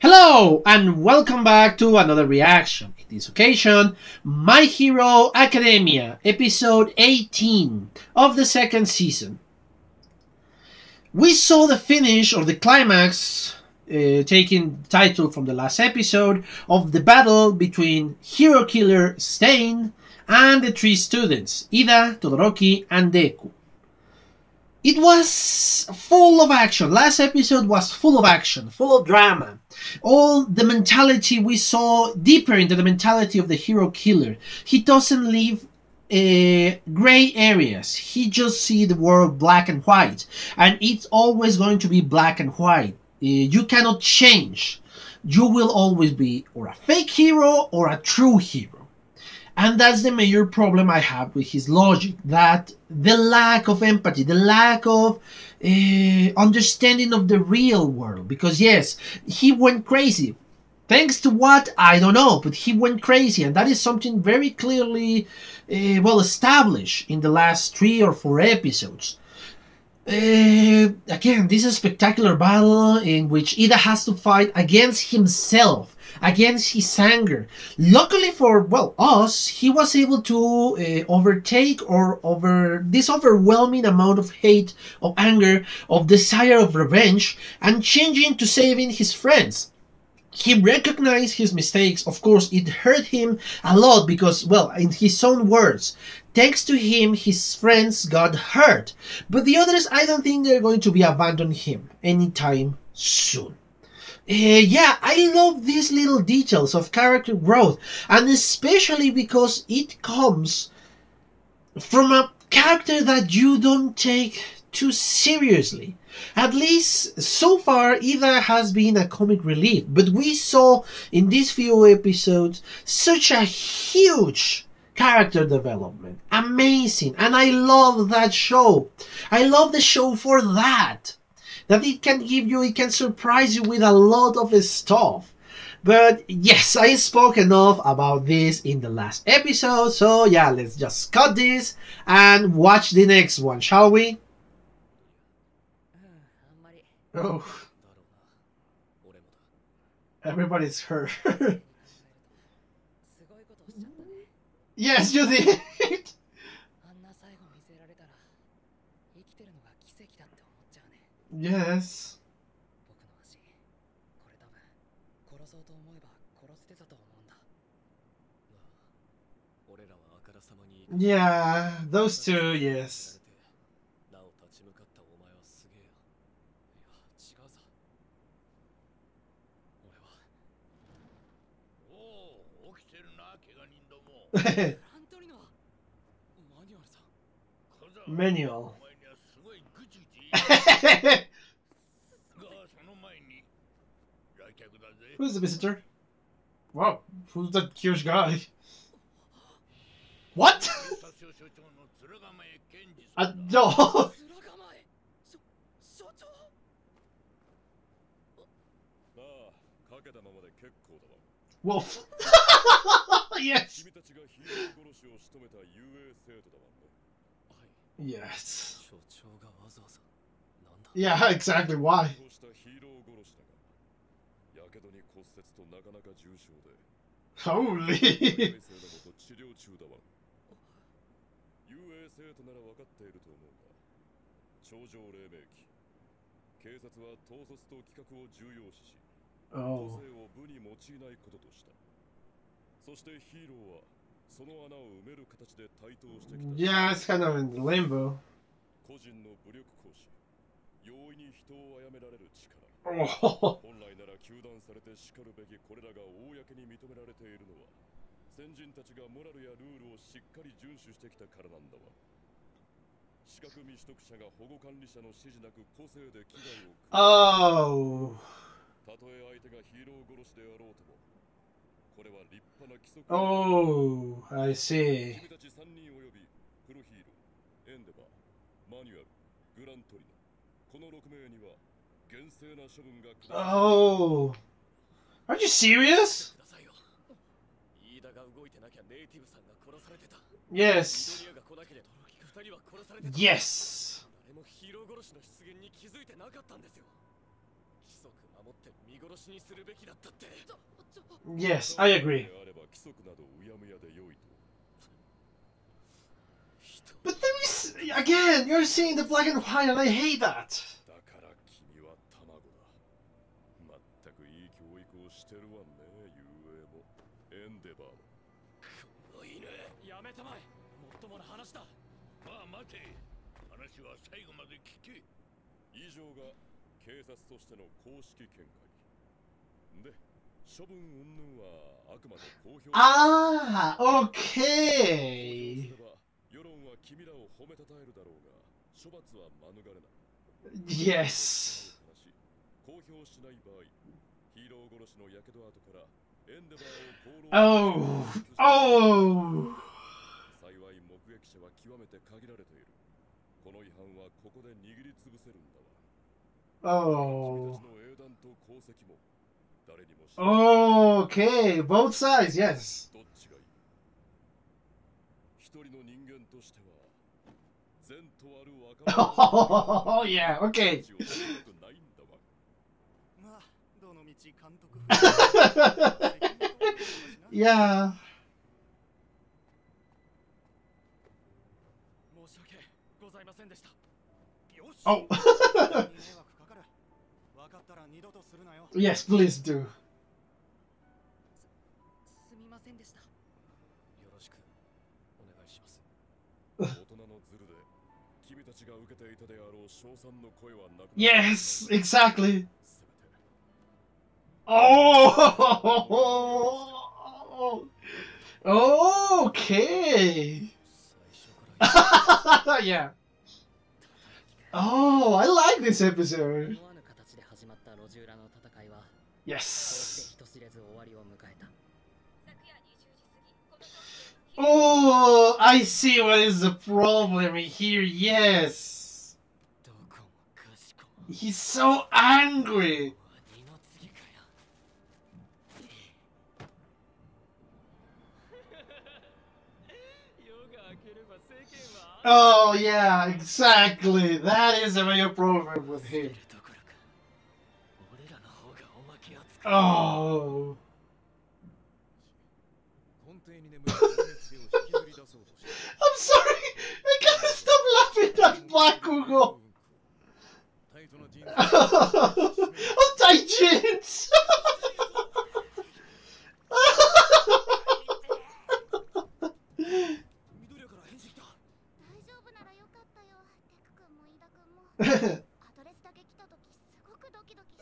Hello and welcome back to another reaction. In this occasion, My Hero Academia, episode 18 of the second season. We saw the finish or the climax, taking title from the last episode, of the battle between Hero Killer Stain and the three students, Ida, Todoroki, and Deku. It was full of action. Last episode was full of action, full of drama. All the mentality we saw deeper into the mentality of the hero killer. He doesn't leave gray areas. He just see the world black and white. And it's always going to be black and white. You cannot change. You will always be or a fake hero or a true hero. And that's the major problem I have with his logic, that the lack of empathy, the lack of understanding of the real world. Because yes, he went crazy. Thanks to what? I don't know, but he went crazy. And that is something very clearly well established in the last 3 or 4 episodes. Again, this is a spectacular battle in which Ida has to fight against himself, against his anger. Luckily for, well, us, he was able to overtake this overwhelming amount of hate, of anger, of desire of revenge, and changing to saving his friends. He recognized his mistakes. Of course, it hurt him a lot because, well, in his own words, thanks to him, his friends got hurt. But the others, I don't think they're going to be abandoning him anytime soon. Yeah, I love these little details of character growth, and especially because it comes from a character that you don't take too seriously. At least so far, Ida has been a comic relief, but we saw in these few episodes such a huge character development. Amazing. And I love that show. I love the show for that. That it can give you, it can surprise you with a lot of stuff. But yes, I spoke enough about this in the last episode. So yeah, let's just cut this and watch the next one, shall we? Oh. Everybody's hurt. Yes, you did. Yes. Yeah, those two, yes. Manual. Who's the visitor? Wow, who's that huge guy? What? No. Wolf. Yes. Yes. Yeah, exactly. Why? Holy. Oh. Yeah, it's kind of in limbo. Oh. Oh. Oh, I see. Oh. Are you serious? Yes. Yes. Yes, I agree. But there is, again, you're seeing the black and white, and I hate that. Ah, okay. Yes. Oh. Oh. Oh. Okay, both sides, yes. Oh, yeah, okay. Yeah. Oh. Yes, please do. Yes, exactly. Oh. Okay. Yeah. Oh, I like this episode. Yes. Oh, I see what is the problem here. Yes. He's so angry. Oh, yeah, exactly. That is a major problem with him. Oh. I'm sorry. I can't stop laughing at Bakugo. Oh, Taijins.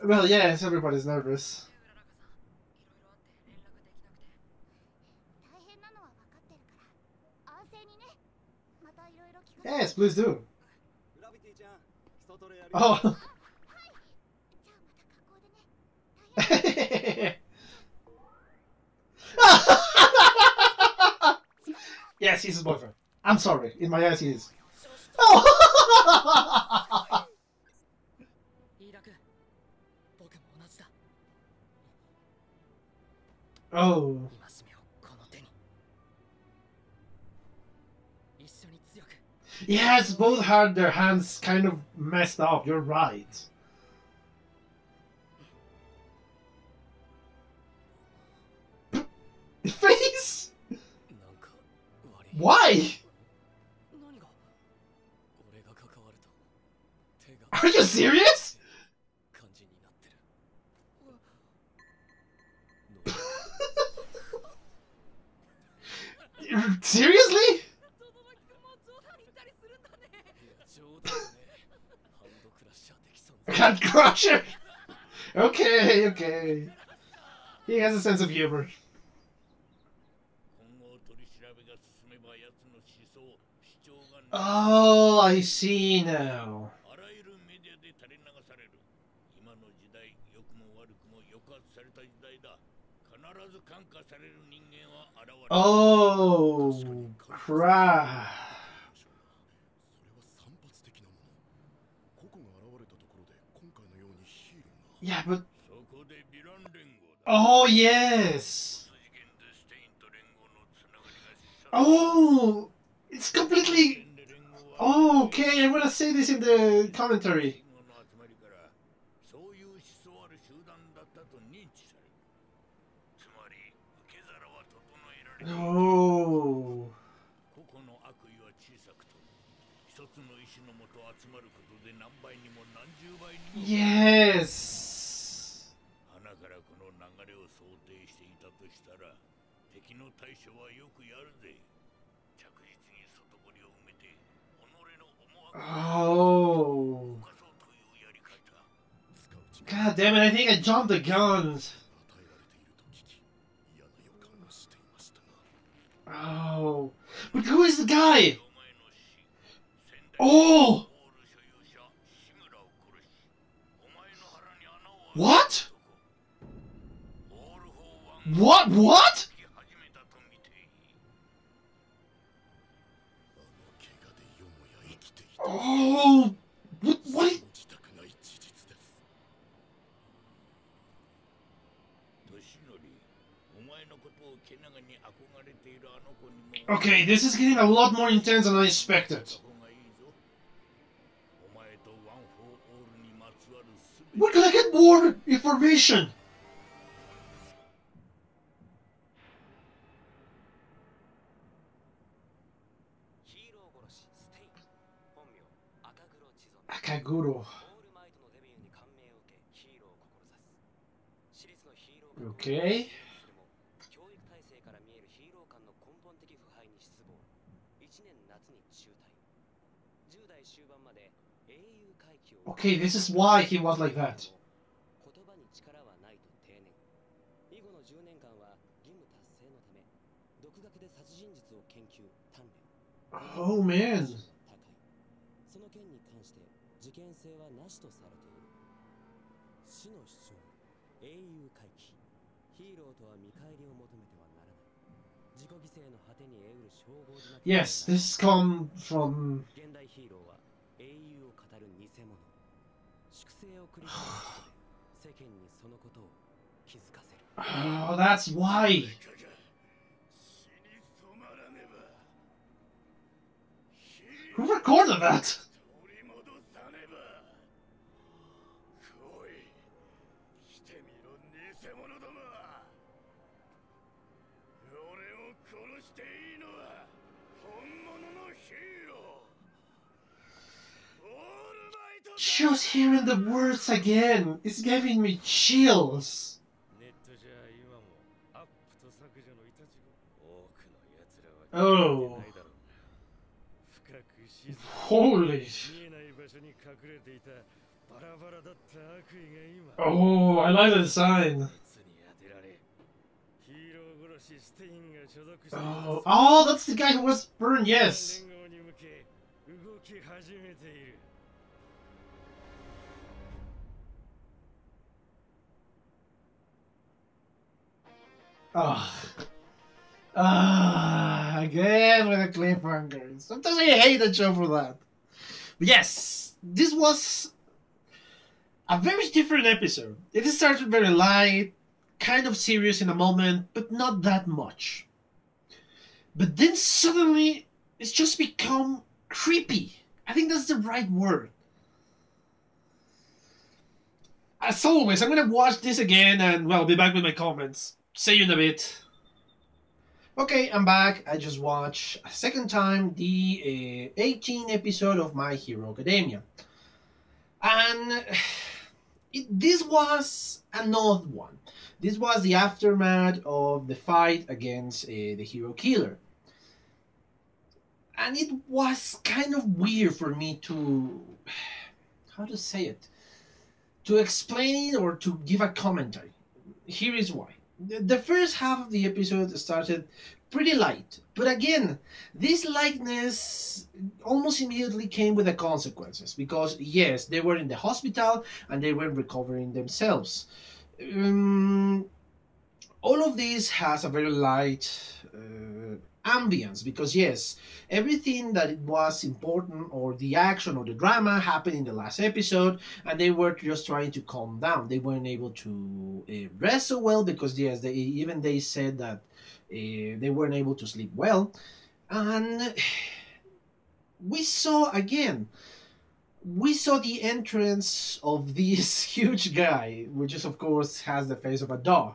Well, yes, everybody's nervous. Yes, please do. Oh. Yes, he's his boyfriend. I'm sorry. In my eyes, he is. Oh. Oh. Yes, both had their hands kind of messed up. You're right. Face? Why? Are you serious? Seriously? Hand crusher. Okay, okay. He has a sense of humor. Oh, I see now. Oh, crap. Yeah, but... Oh, yes. Oh, it's completely... Oh, okay, I'm gonna say this in the commentary. Oh. Yes. Oh. God damn it, I think I jumped the guns. Oh. But who is the guy? Oh! What? What? What? Oh! What? Okay, this is getting a lot more intense than I expected. We're gonna get more information! Akaguro. Okay. Okay, this is why he was like that. Oh man. Yes, this come from... Oh, that's why. Who recorded that? Just hearing the words again is giving me chills. Oh. Holy. Oh, I like the design. Oh, that's the guy who was burned, yes. Again with the cliffhangers. Sometimes I hate the show for that. But yes, this was a very different episode. It started very light, kind of serious in a moment, but not that much. But then suddenly, it's just become creepy. I think that's the right word. As always, I'm gonna watch this again and, well, be back with my comments. See you in a bit. Okay, I'm back. I just watched a second time the 18th episode of My Hero Academia. And this was an odd one. This was the aftermath of the fight against the hero killer. And it was kind of weird for me to... how to say it? To explain or to give a commentary. Here is why. The first half of the episode started pretty light, but again, this lightness almost immediately came with the consequences, because yes, they were in the hospital and they were recovering themselves. All of this has a very light ambience, because yes, everything that it was important, or the action or the drama, happened in the last episode, and they were just trying to calm down. They weren't able to rest so well, because yes, they said that they weren't able to sleep well. And we saw the entrance of this huge guy, which is of course has the face of a dog.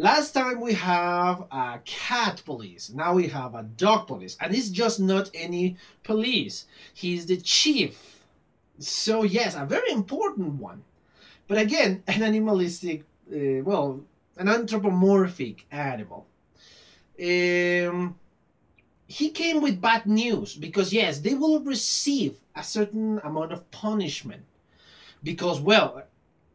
Last time we have a cat police. Now we have a dog police. And it's just not any police. He's the chief. So yes, a very important one. But again, an animalistic, an anthropomorphic animal. He came with bad news because yes, they will receive a certain amount of punishment because, well,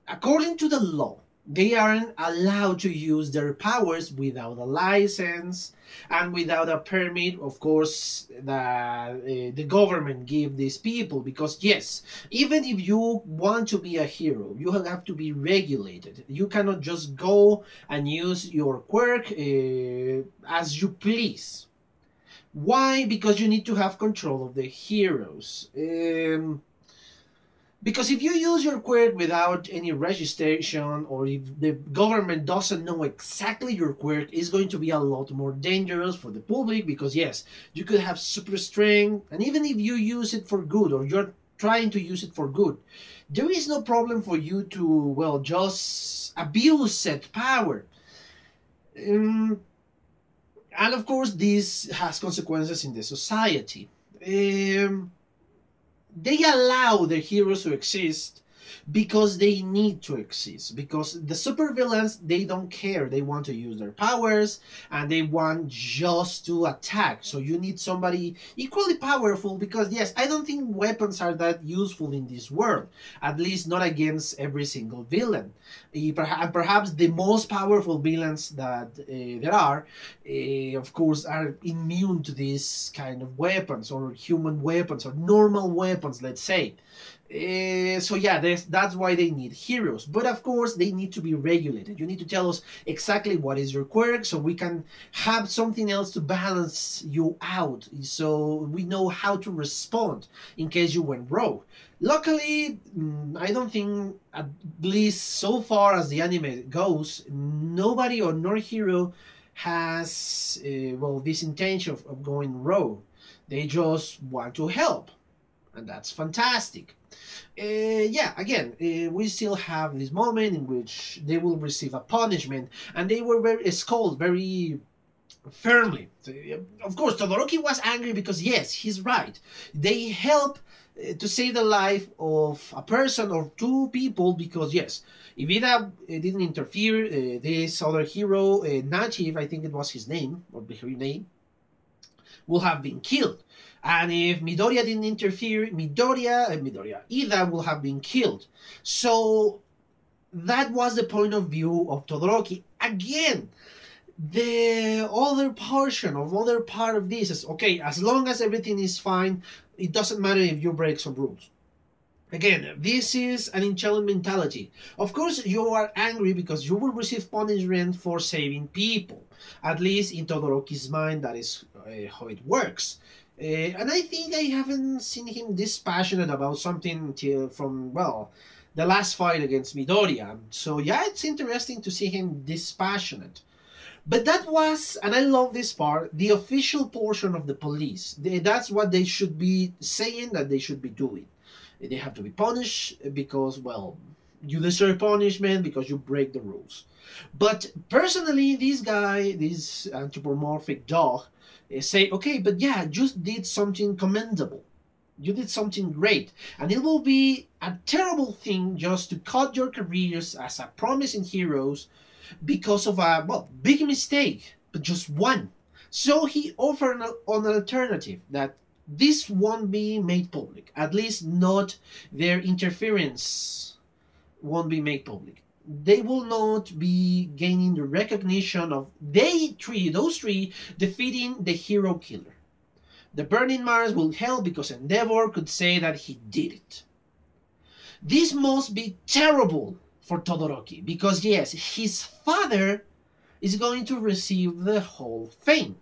according to the law, they aren't allowed to use their powers without a license and without a permit, of course, that the government give these people. Because yes, even if you want to be a hero, you have to be regulated. You cannot just go and use your quirk as you please. Why? Because you need to have control of the heroes. Because if you use your quirk without any registration, or if the government doesn't know exactly your quirk, it's going to be a lot more dangerous for the public. Because yes, you could have super strength, and even if you use it for good, or you're trying to use it for good, there is no problem for you to, well, just abuse said power. And of course, this has consequences in the society. They allow their heroes to exist because they need to exist. Because the supervillains, they don't care. They want to use their powers and they want just to attack. So you need somebody equally powerful because, yes, I don't think weapons are that useful in this world. At least not against every single villain. Perhaps the most powerful villains that there are, of course, are immune to this kind of weapons, or human weapons, or normal weapons, let's say. So yeah, that's why they need heroes. But of course, they need to be regulated. You need to tell us exactly what is your quirk, so we can have something else to balance you out, so we know how to respond in case you went rogue. Luckily, I don't think, at least so far as the anime goes, nobody or no hero has this intention of going rogue. They just want to help, and that's fantastic. Again, we still have this moment in which they will receive a punishment, and they were very scolded very firmly. Of course, Todoroki was angry because yes, he's right. They help to save the life of a person or two people because yes, if Ida didn't interfere, this other hero, Nachi, I think it was his name or her name, will have been killed. And if Midoriya didn't interfere, Ida will have been killed. So that was the point of view of Todoroki. Again, the other part of this is, okay, as long as everything is fine, it doesn't matter if you break some rules. Again, this is an intelligent mentality. Of course, you are angry because you will receive punishment for saving people. At least in Todoroki's mind, that is how it works. And I think I haven't seen him this passionate about something from the last fight against Midoriya. So yeah, it's interesting to see him this passionate. But that was, and I love this part, the official portion of the police. That's what they should be saying that they should be doing. They have to be punished because, you deserve punishment because you break the rules. But personally, this guy, this anthropomorphic dog, say, okay, but yeah, you just did something commendable. You did something great. And it will be a terrible thing just to cut your careers as a promising heroes because of a, big mistake, but just one. So he offered an alternative that this won't be made public. At least not their interference won't be made public. They will not be gaining the recognition of those three defeating the hero killer. The Burning Mars will help because Endeavor could say that he did it. This must be terrible for Todoroki because yes, his father is going to receive the whole fame.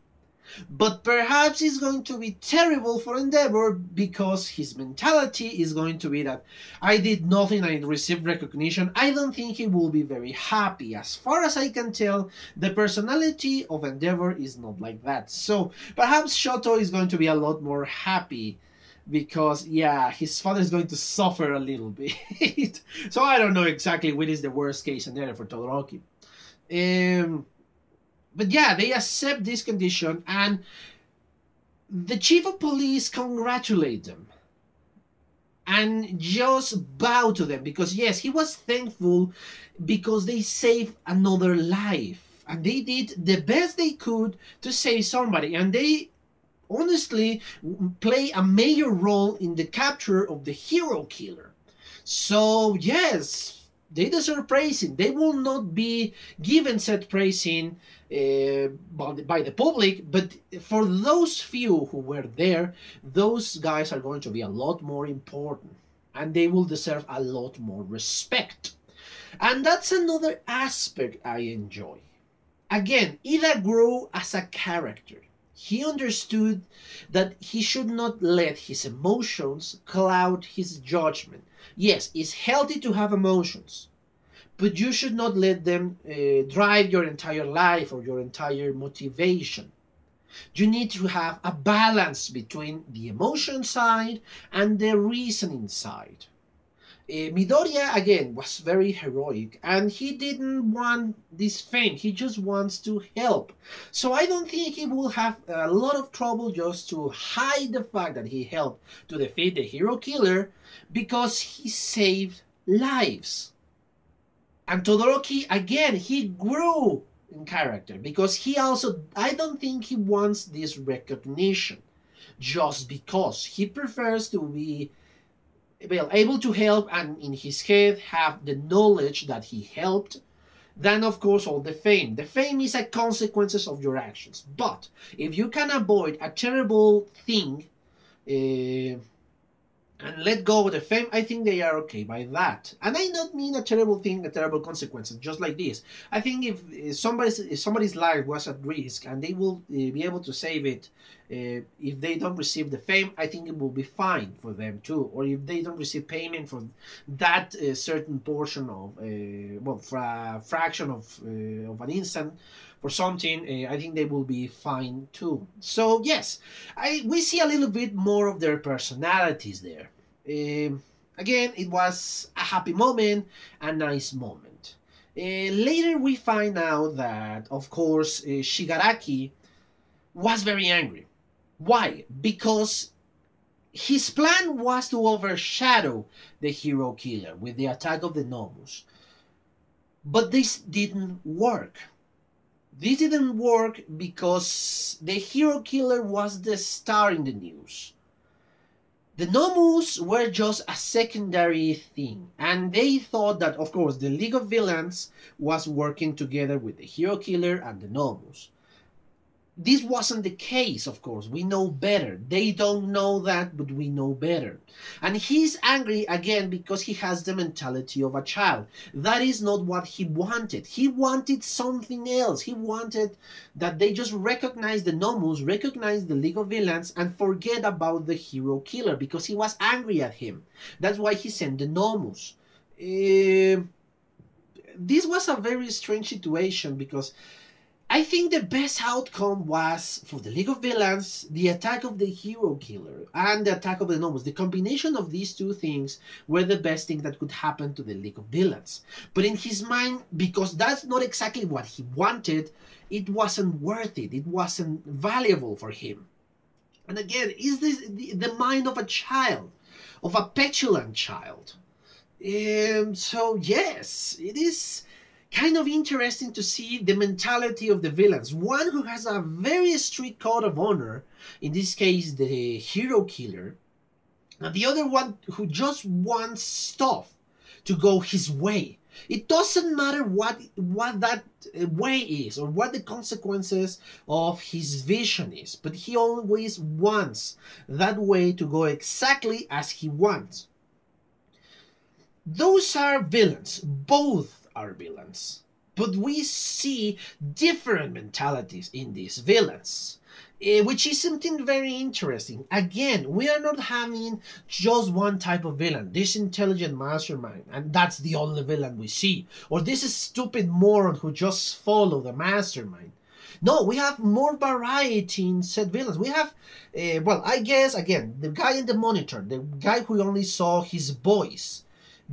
But perhaps it's going to be terrible for Endeavor because his mentality is going to be that I did nothing, I received recognition. I don't think he will be very happy. As far as I can tell, the personality of Endeavor is not like that. So perhaps Shoto is going to be a lot more happy because, yeah, his father is going to suffer a little bit. So I don't know exactly what is the worst case scenario for Todoroki. Um, but yeah, they accept this condition, and the chief of police congratulate them and just bow to them because yes, he was thankful because they saved another life and they did the best they could to save somebody, and they honestly play a major role in the capture of the hero killer. So yes, they deserve praising. They will not be given said praising by the public, but for those few who were there, those guys are going to be a lot more important, and they will deserve a lot more respect. And that's another aspect I enjoy. Again, Ida grew as a character. He understood that he should not let his emotions cloud his judgment. Yes, it's healthy to have emotions, but you should not let them drive your entire life or your entire motivation. You need to have a balance between the emotion side and the reasoning side. Midoriya again was very heroic, and he didn't want this fame. He just wants to help. So I don't think he will have a lot of trouble just to hide the fact that he helped to defeat the hero killer because he saved lives. And Todoroki again, he grew in character because he also, I don't think he wants this recognition just because he prefers to be well able to help and in his head have the knowledge that he helped than of course all the fame. The fame is a consequences of your actions, but if you can avoid a terrible thing and let go of the fame, I think they are okay by that. And I don't mean a terrible thing, a terrible consequences, just like this. I think if somebody's life was at risk and they will be able to save it, if they don't receive the fame, I think it will be fine for them too. Or if they don't receive payment for that certain portion of, well, for a fraction of an instant, for something, I think they will be fine too. So yes, we see a little bit more of their personalities there. Again, it was a happy moment, a nice moment. Later we find out that, of course, Shigaraki was very angry. Why? Because his plan was to overshadow the hero killer with the attack of the Nomus. But this didn't work. This didn't work because the hero killer was the star in the news. The Nomus were just a secondary thing, and they thought that, of course, the League of Villains was working together with the hero killer and the Nomus. This wasn't the case, of course. We know better. They don't know that, but we know better. And he's angry again because he has the mentality of a child. That is not what he wanted. He wanted something else. He wanted that they just recognize the Nomus, recognize the League of Villains, and forget about the hero killer because he was angry at him. That's why he sent the Nomus. This was a very strange situation because I think the best outcome was, for the League of Villains, the attack of the hero killer and the attack of the Nomus. The combination of these two things were the best thing that could happen to the League of Villains. But in his mind, because that's not exactly what he wanted, it wasn't worth it. It wasn't valuable for him. And again, is this the mind of a child, of a petulant child? So yes, it is kind of interesting to see the mentality of the villains. One who has a very strict code of honor, in this case the hero killer, and the other one who just wants stuff to go his way. It doesn't matter what that way is or what the consequences of his vision is, but he always wants that way to go exactly as he wants. Those are villains. Both are villains. But we see different mentalities in these villains, which is something very interesting. Again, we are not having just one type of villain, this intelligent mastermind, and that's the only villain we see. Or this is stupid moron who just follow the mastermind. No, we have more variety in said villains. We have, well, I guess, again, the guy in the monitor, the guy who only saw his voice,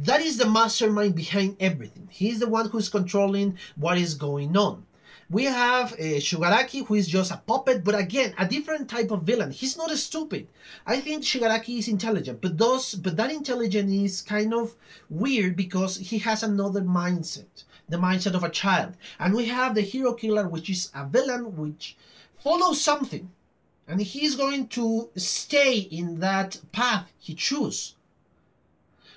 That is the mastermind behind everything. He's the one who's controlling what is going on. We have Shigaraki, who is just a puppet, but again, a different type of villain. He's not stupid. I think Shigaraki is intelligent, but that intelligence is kind of weird because he has another mindset, the mindset of a child. And we have the hero killer, which is a villain which follows something, and he's going to stay in that path he chooses,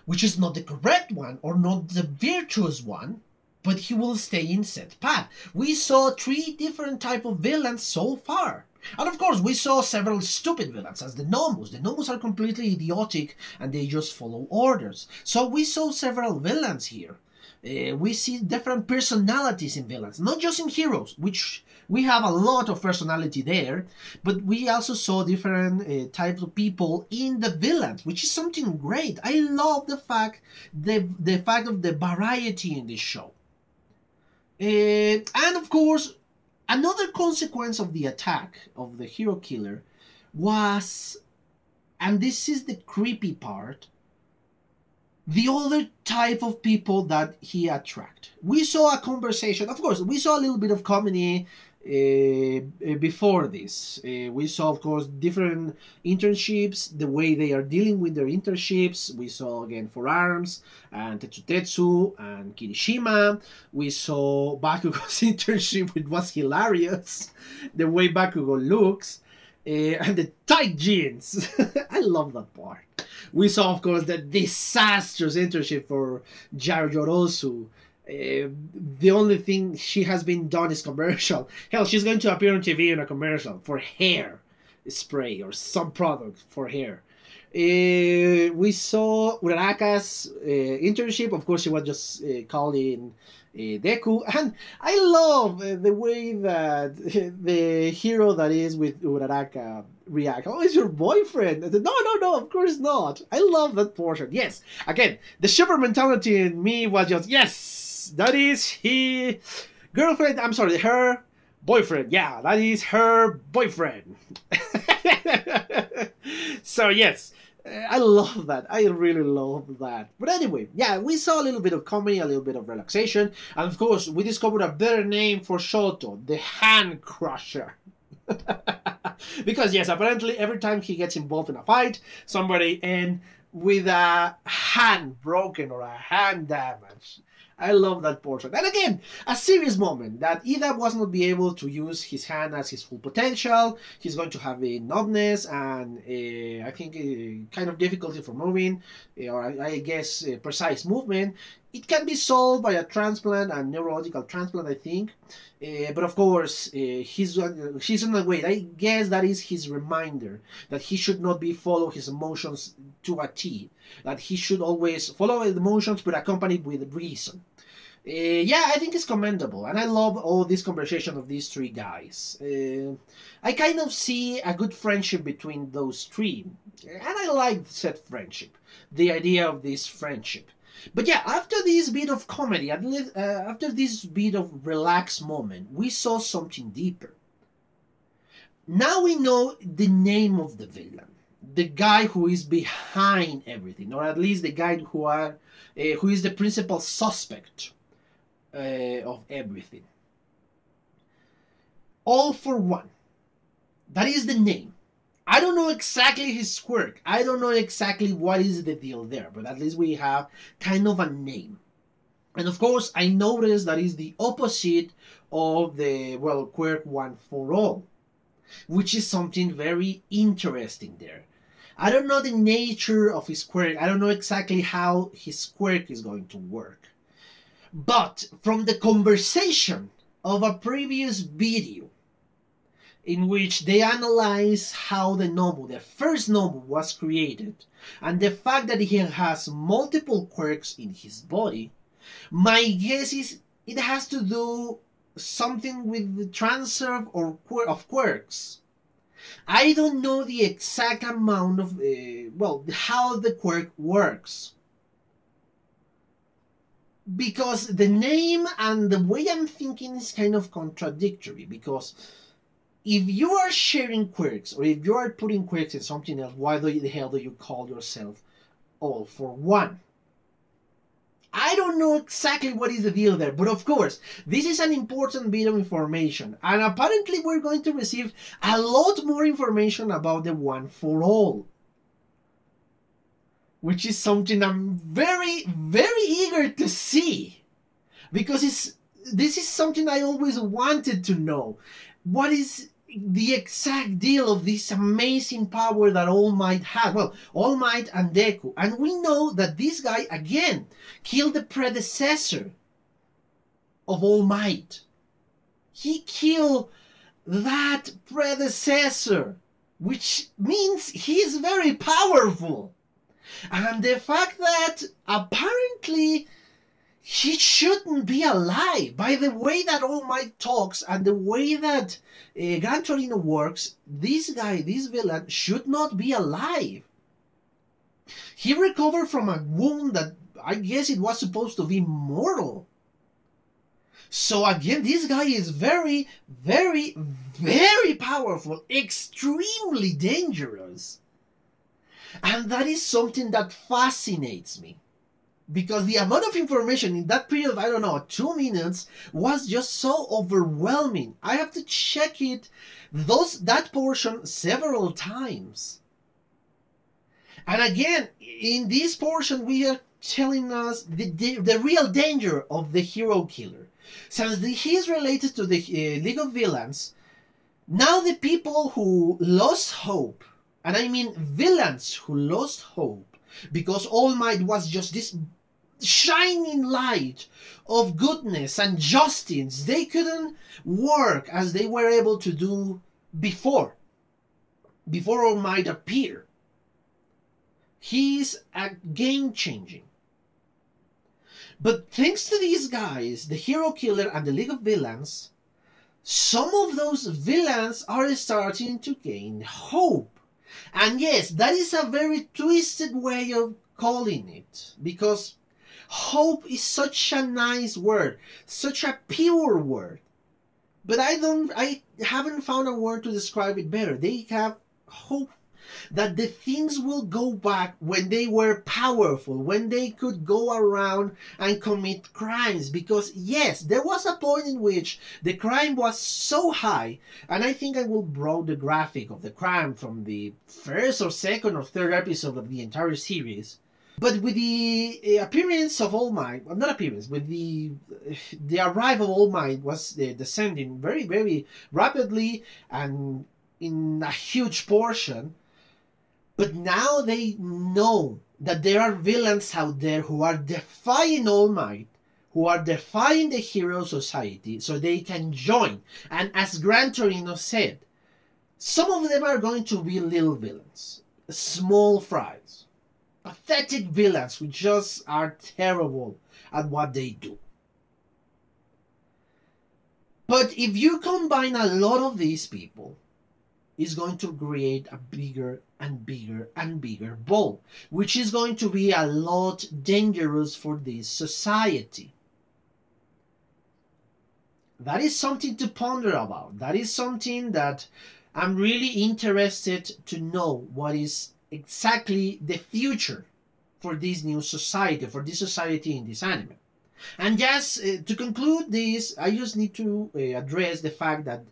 which is not the correct one or not the virtuous one, but he will stay in said path. We saw 3 different type of villains so far. And of course, we saw several stupid villains as the Nomus. The Nomus are completely idiotic and they just follow orders. So we saw several villains here. We see different personalities in villains, not just in heroes, which we have a lot of personality there, but we also saw different types of people in the villains, which is something great. I love the fact of the variety in this show. And of course, another consequence of the attack of the hero killer was, and this is the creepy part, the other type of people that he attracted. We saw a conversation, of course, we saw a little bit of comedy before this. We saw, of course, different internships, the way they are dealing with their internships. We saw, again, Forearms, and Tetsutetsu, and Kirishima. We saw Bakugo's internship, which was hilarious. The way Bakugo looks. And the tight jeans. I love that part. We saw, of course, the disastrous internship for Yorosu. The only thing she has been done is commercial. Hell, she's going to appear on TV in a commercial for hair spray or some product for hair. We saw Uraraka's internship. Of course, she was just calling Deku. And I love the way that the hero that is with Uraraka react. Oh, it's your boyfriend. Said, no, of course not. I love that portion. Yes, again, the super mentality in me was just, yes, that is her boyfriend. Yeah, that is her boyfriend. So yes, I love that. I really love that. But anyway, yeah, we saw a little bit of comedy, a little bit of relaxation, and of course, we discovered a better name for Shoto, the Hand Crusher. Because yes, apparently every time he gets involved in a fight, somebody ends with a hand broken or a hand damaged. I love that portion. And again, a serious moment that Ida was not be able to use his hand as his full potential. He's going to have a numbness and I think kind of difficulty for moving, or I guess precise movement. It can be solved by a transplant, a neurological transplant, I think. But of course, she's on the way. I guess that is his reminder that he should not be follow his emotions to a T. That he should always follow his emotions, but accompanied with reason. Yeah, I think it's commendable, and I love all this conversation of these 3 guys. I kind of see a good friendship between those 3, and I like said friendship, the idea of this friendship. But yeah, after this bit of comedy, after this bit of relaxed moment, we saw something deeper. Now we know the name of the villain, the guy who is behind everything, or at least the guy who is the principal suspect of everything. All for One. That is the name. I don't know exactly his quirk. I don't know exactly what is the deal there, but at least we have kind of a name. And of course, I noticed that is the opposite of the, well, quirk One for All, which is something very interesting there. I don't know the nature of his quirk. I don't know exactly how his quirk is going to work. But from the conversation of a previous video, in which they analyze how the Nomu, the first Nomu, was created, and the fact that he has multiple quirks in his body, my guess is it has to do something with the transfer of quirks. I don't know the exact amount of, how the quirk works. Because the name and the way I'm thinking is kind of contradictory, because if you are sharing quirks, or if you are putting quirks in something else, why the hell do you call yourself All for One? I don't know exactly what is the deal there, but of course, this is an important bit of information, and apparently we're going to receive a lot more information about the One for All, which is something I'm very, very eager to see, because this is something I always wanted to know. What is the exact deal of this amazing power that All Might has? Well, All Might and Deku. And we know that this guy, again, killed the predecessor of All Might. He killed that predecessor, which means he's very powerful. And the fact that apparently he shouldn't be alive. By the way that All Might talks and the way that Gran Torino works, this guy, this villain, should not be alive. He recovered from a wound that I guess it was supposed to be mortal. So again, this guy is very, very, very powerful, extremely dangerous. And that is something that fascinates me. Because the amount of information in that period of, I don't know, 2 minutes was just so overwhelming. I have to check that portion several times. And again, in this portion, we are telling us the real danger of the hero killer. Since he is related to the League of Villains, now the people who lost hope, and I mean villains who lost hope, because All Might was just this shining light of goodness and justice. They couldn't work as they were able to do before All Might appeared. He's a game-changing. But thanks to these guys, the Hero Killer and the League of Villains, some of those villains are starting to gain hope. And yes, that is a very twisted way of calling it, because hope is such a nice word, such a pure word. But I haven't found a word to describe it better. They have hope that the things will go back when they were powerful, when they could go around and commit crimes. Because yes, there was a point in which the crime was so high, and I think I will draw the graphic of the crime from the first or second or third episode of the entire series. But with the appearance of All Might, well, not appearance, with the arrival of All Might was descending very, very rapidly and in a huge portion. But now they know that there are villains out there who are defying All Might, who are defying the hero society, so they can join. And as Gran Torino said, some of them are going to be little villains, small fries, pathetic villains who just are terrible at what they do. But if you combine a lot of these people, it's going to create a bigger and bigger and bigger ball, which is going to be a lot dangerous for this society. That is something to ponder about. That is something that I'm really interested to know what is exactly the future for this new society, for this society in this anime. And just to conclude this, I just need to address the fact that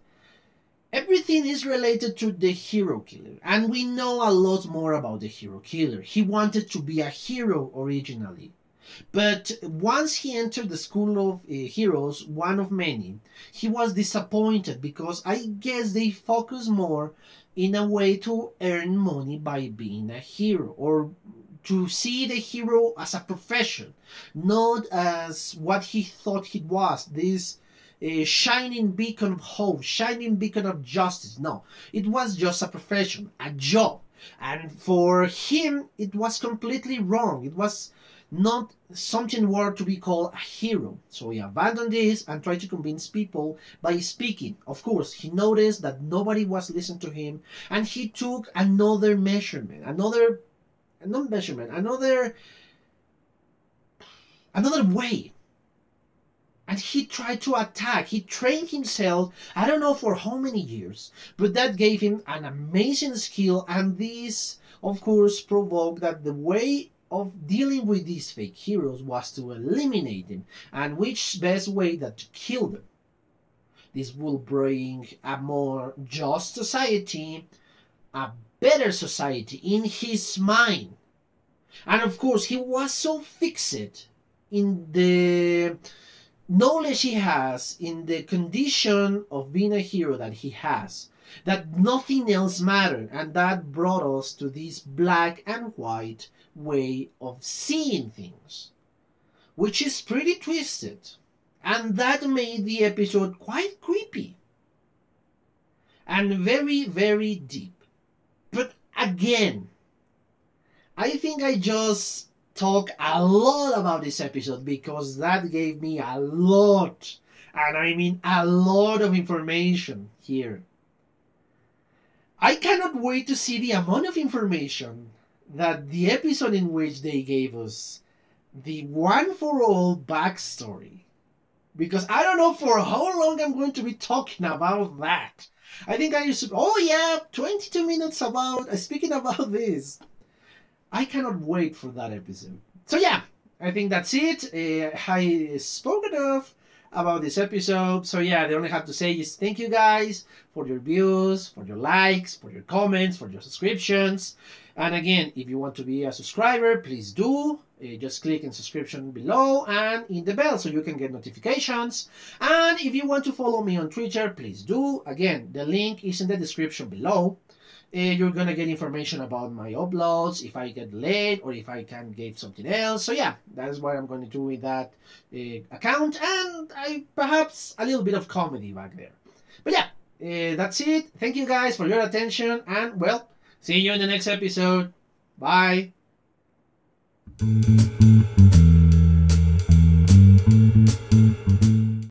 everything is related to the hero killer, and we know a lot more about the hero killer. He wanted to be a hero originally, but once he entered the school of heroes, one of many, he was disappointed because I guess they focus more in a way to earn money by being a hero, or to see the hero as a profession, not as what he thought he was, this shining beacon of hope, shining beacon of justice. No, it was just a profession, a job. And for him, it was completely wrong. It was not something worth to be called a hero. So he abandoned this and tried to convince people by speaking. Of course, he noticed that nobody was listening to him, and he took another measurement, another way. And he tried to attack. He trained himself, I don't know for how many years, but that gave him an amazing skill. And this, of course, provoked that the way of dealing with these fake heroes was to eliminate them, and which best way than to kill them. This will bring a more just society, a better society in his mind. And of course, he was so fixed in the knowledge he has, in the condition of being a hero that he has, that nothing else mattered. And that brought us to this black and white way of seeing things, which is pretty twisted. And that made the episode quite creepy and very, very deep. But again, I think I just talk a lot about this episode because that gave me a lot, and I mean a lot of information here. I cannot wait to see the amount of information that the episode in which they gave us the one for all backstory. Because I don't know for how long I'm going to be talking about that. I think I used to, oh yeah, 22 minutes about, speaking about this. I cannot wait for that episode. So yeah, I think that's it. I spoke enough about this episode. So yeah, the only I have to say is thank you guys for your views, for your likes, for your comments, for your subscriptions. And again, if you want to be a subscriber, please do. Just click in subscription below and in the bell so you can get notifications. And if you want to follow me on Twitter, please do. Again, the link is in the description below. You're gonna get information about my uploads, if I get late or if I can get something else. So yeah, that's what I'm going to do with that account, and perhaps a little bit of comedy back there. But yeah, that's it. Thank you guys for your attention, and well, see you in the next episode. Bye.